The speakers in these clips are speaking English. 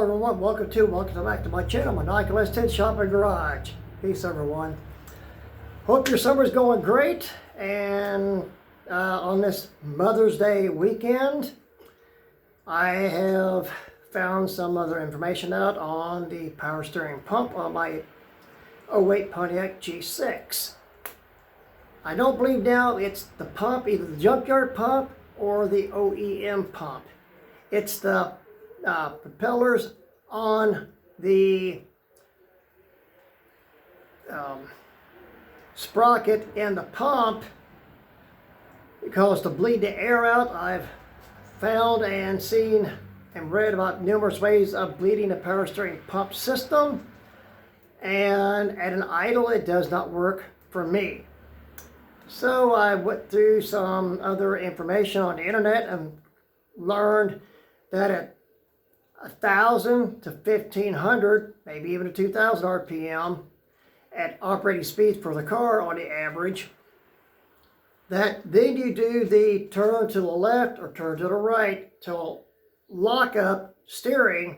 everyone, welcome back to my channel, my s10 Shopping Garage. Peace everyone. Hope your summer's going great, and on this Mother's Day weekend I have found some other information out on the power steering pump on my '08 Pontiac G6. I don't believe now it's the pump, either the junkyard pump or the OEM pump. It's the propellers on the sprocket in the pump, because to bleed the air out, I've found and seen and read about numerous ways of bleeding the power steering pump system, and at an idle it does not work for me. So I went through some other information on the internet and learned that at 1,000 to 1,500, maybe even to 2,000 RPM at operating speeds for the car on the average, that then you do the turn to the left or turn to the right to lock up steering,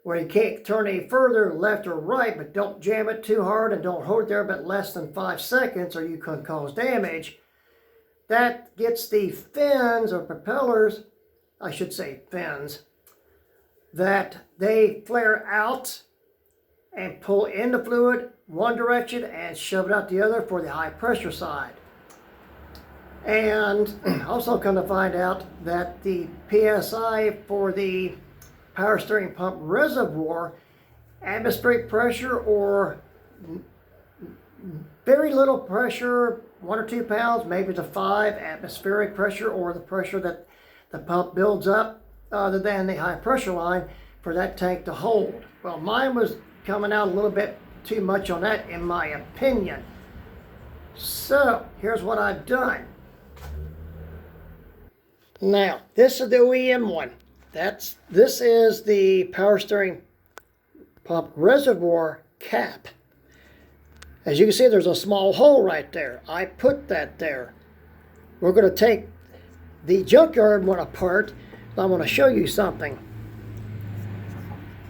where you can't turn any further left or right, but don't jam it too hard and don't hold it there but less than 5 seconds or you can cause damage. That gets the fins or propellers, I should say fins, that they flare out and pull in the fluid one direction and shove it out the other for the high pressure side. And also come to find out that the PSI for the power steering pump reservoir, atmospheric pressure or very little pressure, 1 or 2 pounds, maybe to 5 atmospheric pressure, or the pressure that the pump builds up other than the high pressure line for that tank to hold. Well, mine was coming out a little bit too much on that in my opinion. So here's what I've done. Now, this is the OEM one. This is the power steering pump reservoir cap. As you can see, there's a small hole right there. I put that there. We're going to take the junkyard one apart. I'm going to show you something.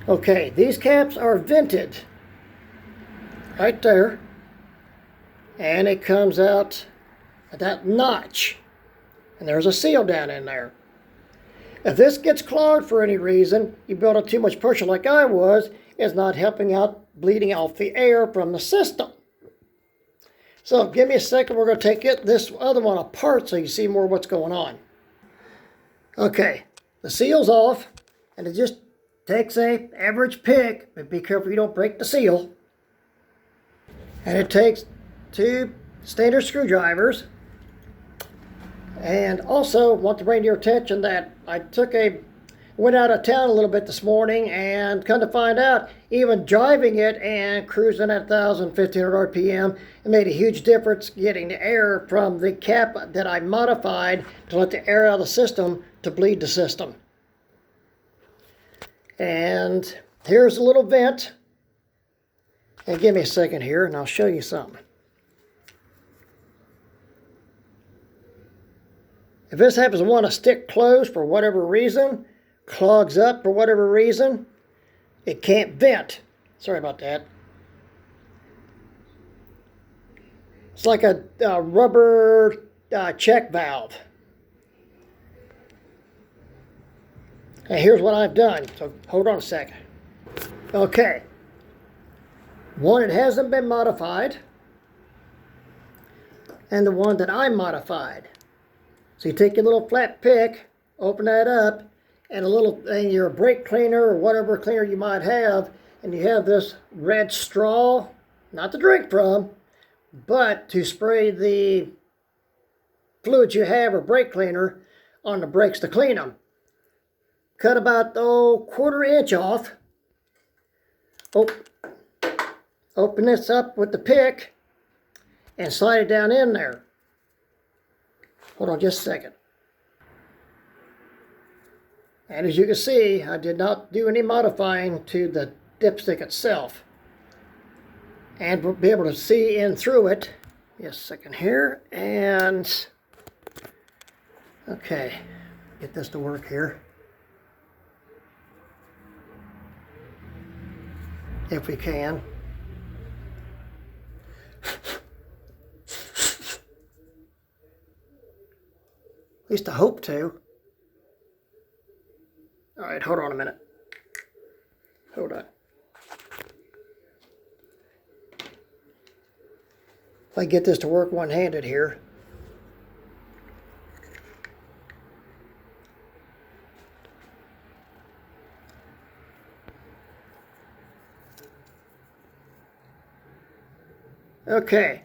Okay, these caps are vented right there, and it comes out at that notch, and there's a seal down in there. If this gets clogged for any reason, you build up too much pressure like I was, it's not helping out bleeding off the air from the system. So give me a second, we're going to take this other one apart so you see more what's going on. Okay, the seal's off, and it just takes a average pick, but be careful you don't break the seal. And it takes 2 standard screwdrivers. And also want to bring to your attention that I went out of town a little bit this morning, and come to find out, even driving it and cruising at 1,000, 1,500 RPM, it made a huge difference getting the air from the cap that I modified to let the air out of the system to bleed the system. And here's a little vent. And give me a second here and I'll show you something. If this happens to want to stick closed for whatever reason, clogs up for whatever reason, it can't vent. Sorry about that. It's like a rubber check valve. And here's what I've done. So hold on a second. Okay. One, it hasn't been modified. And the one that I modified. So you take your little flat pick, open that up, and your brake cleaner or whatever cleaner you might have, and you have this red straw, not to drink from, but to spray the fluid you have or brake cleaner on the brakes to clean them. Cut about 1/4 inch off. Open this up with the pick and slide it down in there. Hold on just a second. And as you can see, I did not do any modifying to the dipstick itself. And we'll be able to see in through it. Just a second here. And okay, get this to work here. if we can. At least I hope to. All right, hold on a minute. Hold on. If I get this to work one-handed here. Okay.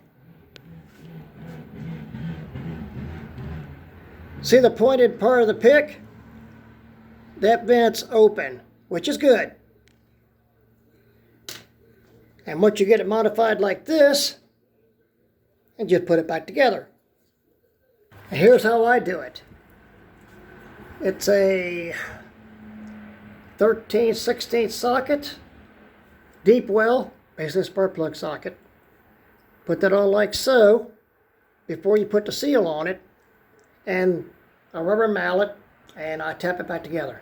See the pointed part of the pick? That vent's open, which is good. And once you get it modified like this, and just put it back together. And here's how I do it. It's a 13/16 socket, deep well, basically a spark plug socket. Put that on like so before you put the seal on it, and a rubber mallet, and I tap it back together.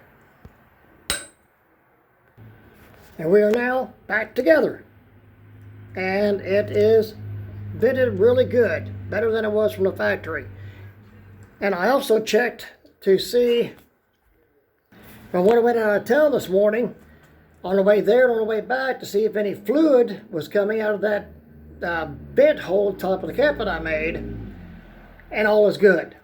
And we are now back together. And it is vented really good, better than it was from the factory. And I also checked to see, from when I went out of town this morning, on the way there and on the way back, to see if any fluid was coming out of that vent hole top of the cap that I made, and all is good.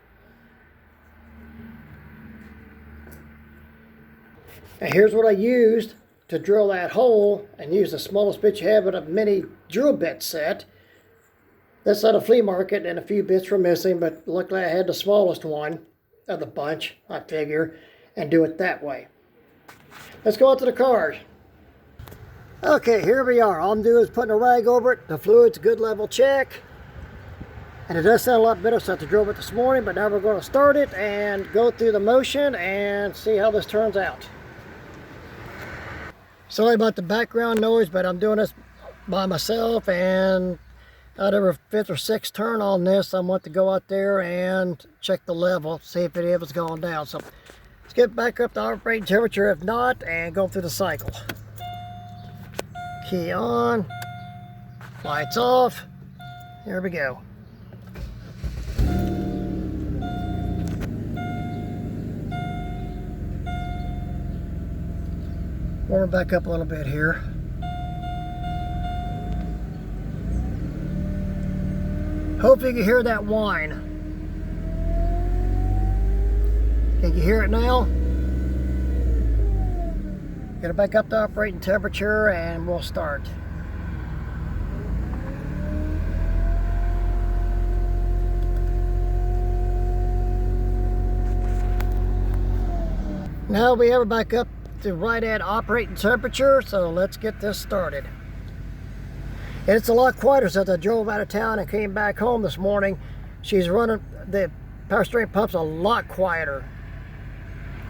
And here's what I used to drill that hole, and use the smallest bit you have in a mini drill bit set. That's at a flea market, and a few bits were missing, but luckily I had the smallest one of the bunch, I figure, and do it that way. Let's go out to the cars. Okay, here we are. All I'm doing is putting a rag over it. The fluid's a good level check. And it does sound a lot better, so I had to drill it this morning, but now we're going to start it and go through the motion and see how this turns out. Sorry about the background noise, but I'm doing this by myself, and out of a 5th or 6th turn on this, I want to go out there and check the level, see if it ever's going down. So let's get back up to operating temperature, if not, and go through the cycle. Key on, lights off, here we go. Warm it back up a little bit here. Hope you can hear that whine. Can you hear it now? Get it back up to operating temperature and we'll start. Now we have it back up to right at operating temperature, so let's get this started. And it's a lot quieter since I drove out of town and came back home this morning. She's running, the power steering pump's a lot quieter.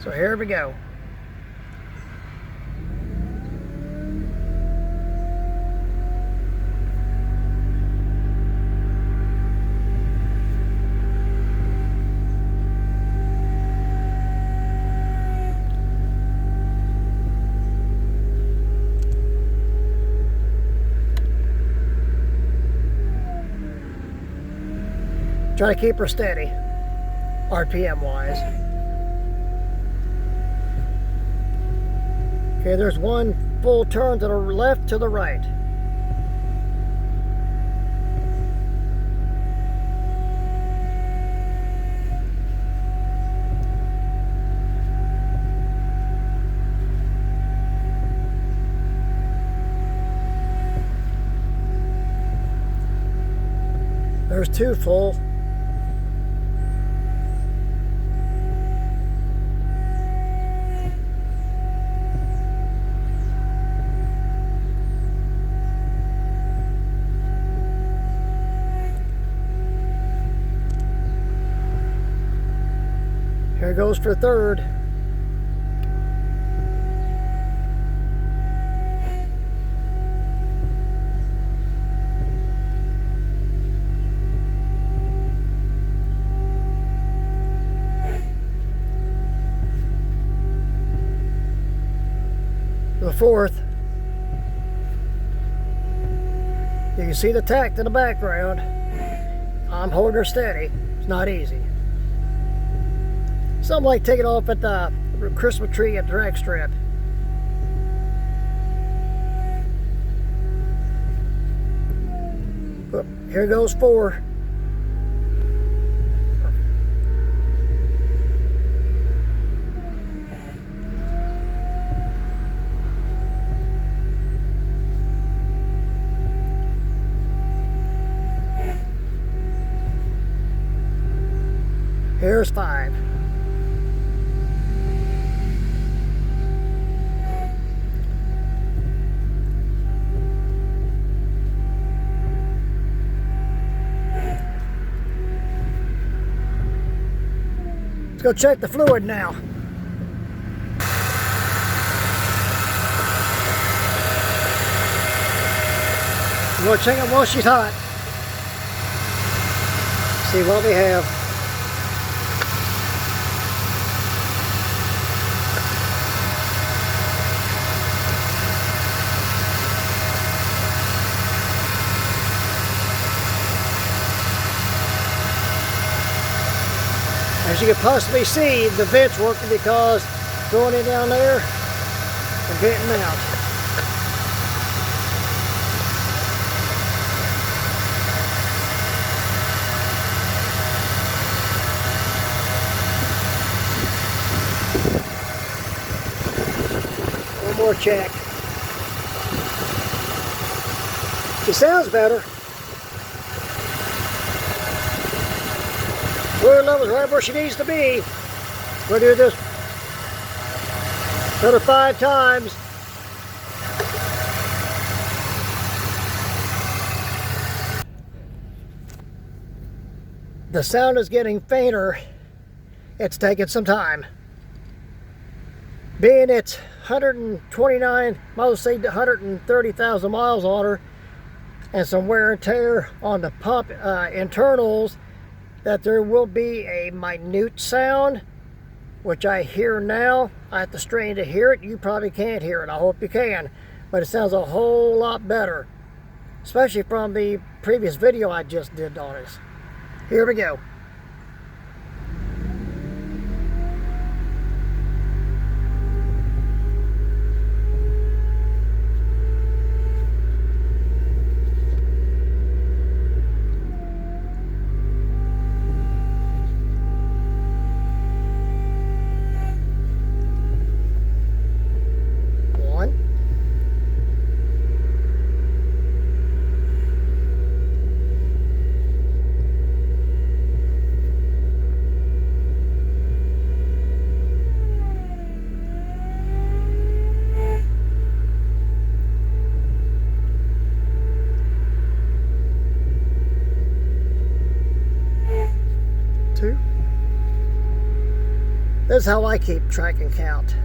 So here we go. Try to keep her steady, RPM wise. Okay, there's one full turn to the left, to the right. There's two full. Here goes for third. The fourth. You can see the tack in the background. I'm holding her steady. It's not easy. Something like taking off at the Christmas tree at the drag strip. Oh, here goes 4. Here's 5. Let's go check the fluid now. We'll check it while she's hot. See what we have. As you can possibly see, the vent's working because throwing it down there and venting out. One more check. She sounds better. Fluid level's right where she needs to be. We'll do this another 5 times. The sound is getting fainter. It's taking some time. Being it's 129, might say 130,000 miles on her, and some wear and tear on the pump internals, that there will be a minute sound, which I hear now. I have to strain to hear it. You probably can't hear it. I hope you can. But it sounds a whole lot better, especially from the previous video I just did on this. Here we go. This is how I keep track and count.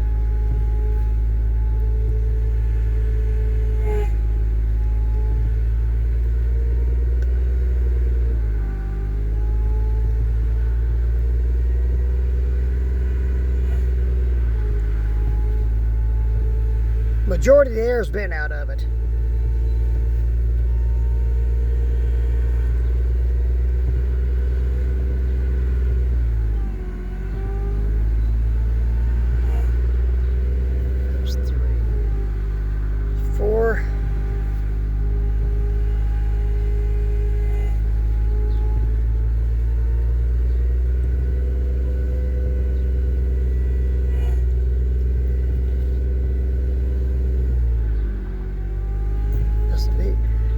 Majority of the air's been out of it.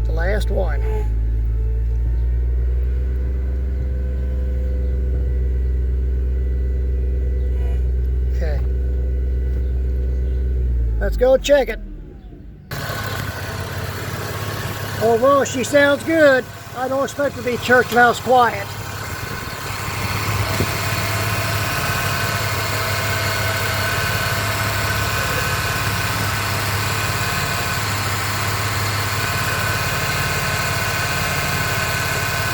Last one. Okay. Let's go check it. Oh, well, she sounds good. I don't expect her to be church mouse quiet.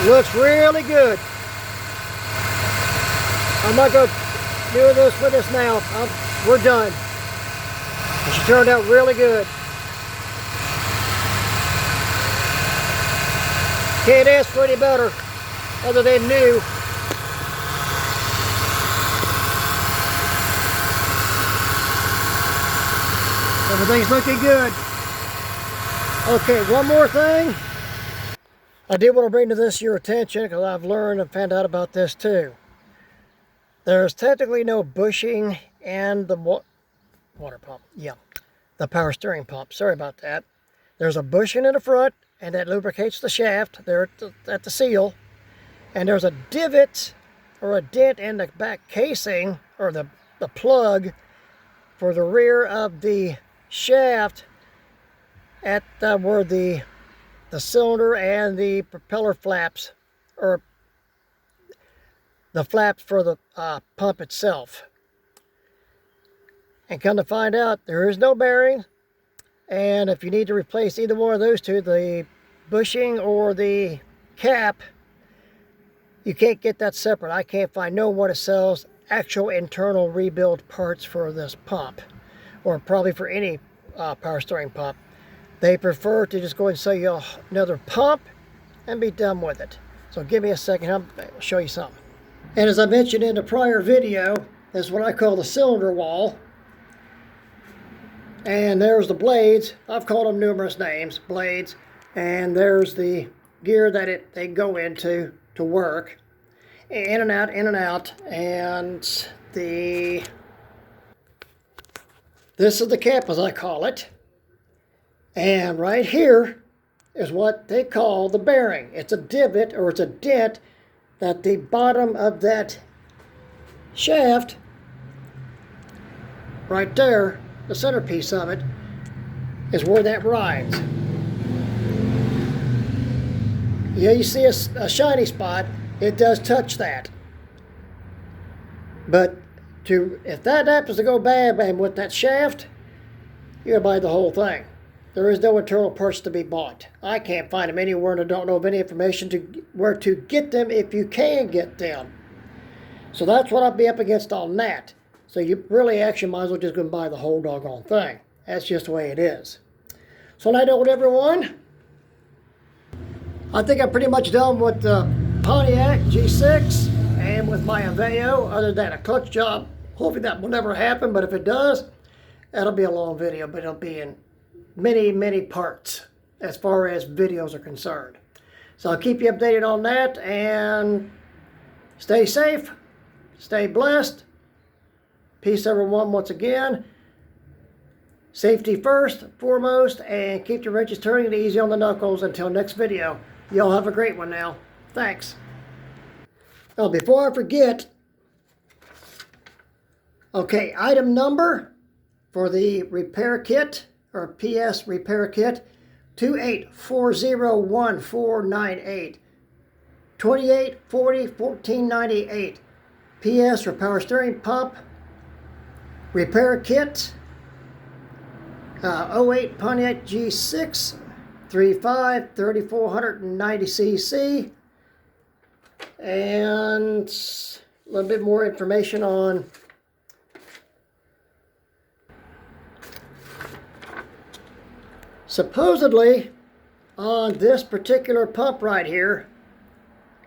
Looks really good. I'm not going to do this with us now. We're done. She turned out really good. Can't ask for any better other than new. Everything's looking good. Okay, one more thing. I did want to bring to this your attention because I've learned and found out about this too. There's technically no bushing in the water pump. Yeah, the power steering pump. Sorry about that. There's a bushing in the front, and that lubricates the shaft there at the seal. And there's a divot or a dent in the back casing or the plug for the rear of the shaft at where the cylinder and the propeller flaps, or the flaps for the pump itself. And come to find out, there is no bearing, and if you need to replace either one of those two, the bushing or the cap, you can't get that separate. I can't find no one that sells actual internal rebuild parts for this pump, or probably for any power steering pump. They prefer to just go and sell you another pump and be done with it. So give me a second, I'll show you something. And as I mentioned in the prior video, this is what I call the cylinder wall. And there's the blades. I've called them numerous names, blades. And there's the gear that they go into to work. In and out, in and out. And this is the cap, as I call it. And right here is what they call the bearing. It's a divot, or it's a dent, that the bottom of that shaft, right there, the centerpiece of it, is where that rides. Yeah, you see a shiny spot, it does touch that. But if that happens to go bad with that shaft, you gotta buy the whole thing. There is no internal parts to be bought. I can't find them anywhere, and I don't know of any information to where to get them if you can get them. So that's what I'll be up against on that. So you really actually might as well just go and buy the whole doggone thing. That's just the way it is. So night old everyone. I think I'm pretty much done with the Pontiac G6 and with my Aveo, other than a clutch job. Hopefully that will never happen, but if it does, that'll be a long video, but it'll be in many parts as far as videos are concerned. So I'll keep you updated on that, and stay safe, stay blessed. Peace everyone once again. Safety first, foremost, and keep your wrenches turning and easy on the knuckles. Until next video, y'all have a great one now. Thanks. Oh, before I forget, okay, item number for the repair kit, or PS repair kit, 28401498, 28401498. PS for power steering pump repair kit, 08 Pontiac G6, 35 3490 cc, and a little bit more information on supposedly on this particular pump right here.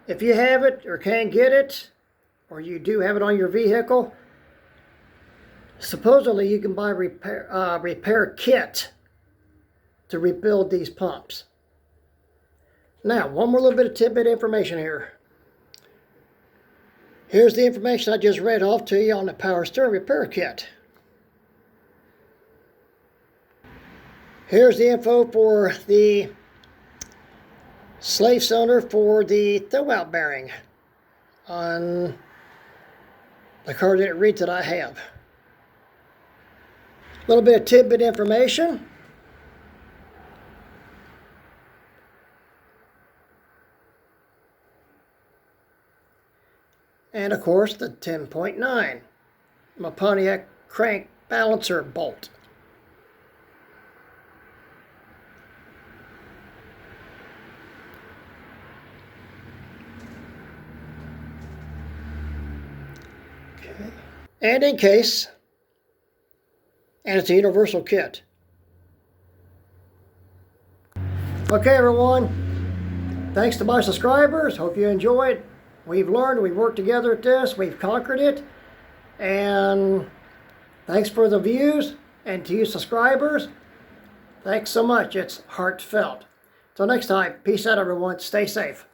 If you have it or can get it, or you do have it on your vehicle, supposedly you can buy repair kit to rebuild these pumps. Now, one more little bit of tidbit information here. Here's the information I just read off to you on the power steering repair kit. Here's the info for the slave cylinder for the throwout bearing on the coordinate read that I have. A little bit of tidbit information. And of course the 10.9, my Pontiac crank balancer bolt. Okay. And in case, and it's a universal kit. Okay everyone, Thanks to my subscribers. Hope you enjoyed. We've learned, we've worked together at this, we've conquered it. And thanks for the views. And to you subscribers, thanks so much. It's heartfelt. Till next time, peace out everyone. Stay safe.